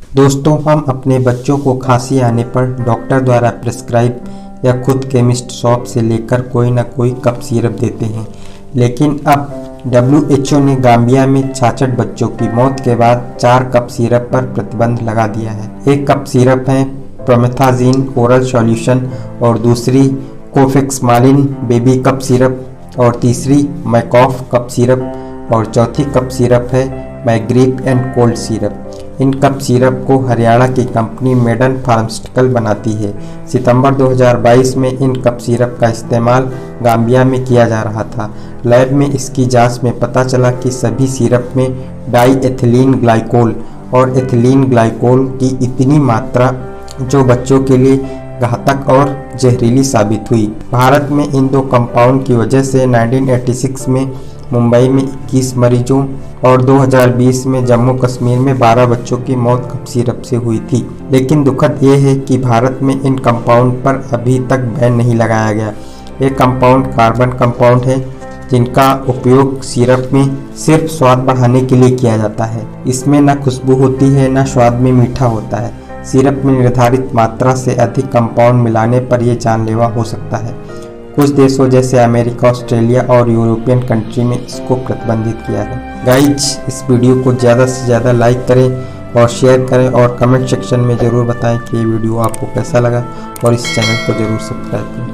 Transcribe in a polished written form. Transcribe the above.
दोस्तों, हम अपने बच्चों को खांसी आने पर डॉक्टर द्वारा प्रिस्क्राइब या खुद केमिस्ट शॉप से लेकर कोई ना कोई कफ सिरप देते हैं। लेकिन अब WHO ने गाम्बिया में 66 बच्चों की मौत के बाद 4 कफ सिरप पर प्रतिबंध लगा दिया है। एक कफ सिरप है प्रोमेथाजीन ओरल सॉल्यूशन और दूसरी कोफेक्समालिन बेबी कफ सिरप और तीसरी मैकॉफ कफ सिरप और चौथी कफ सिरप है मैग्रीप एंड कोल्ड सिरप। इन कफ सिरप को हरियाणा की कंपनी मेडन फार्मास्यूटिकल बनाती है। सितंबर 2022 में इन कफ सिरप का इस्तेमाल गाम्बिया में किया जा रहा था। लैब में इसकी जांच में पता चला कि सभी सिरप में डाई एथिलीन ग्लाइकोल और एथिलीन ग्लाइकोल की इतनी मात्रा जो बच्चों के लिए घातक और जहरीली साबित हुई। भारत में इन दो कंपाउंड की वजह से 1986 में मुंबई में 21 मरीजों और 2020 में जम्मू कश्मीर में 12 बच्चों की मौत कफ सिरप से हुई थी। लेकिन दुखद ये है कि भारत में इन कंपाउंड पर अभी तक बैन नहीं लगाया गया। ये कंपाउंड कार्बन कंपाउंड है जिनका उपयोग सिरप में सिर्फ स्वाद बढ़ाने के लिए किया जाता है। इसमें न खुशबू होती है न स्वाद में मीठा होता है। सिरप में निर्धारित मात्रा से अधिक कंपाउंड मिलाने पर यह जानलेवा हो सकता है। कुछ देशों जैसे अमेरिका, ऑस्ट्रेलिया और यूरोपियन कंट्री में इसको प्रतिबंधित किया है। गाइज, इस वीडियो को ज़्यादा से ज़्यादा लाइक करें और शेयर करें और कमेंट सेक्शन में ज़रूर बताएं कि ये वीडियो आपको कैसा लगा और इस चैनल को ज़रूर सब्सक्राइब करें।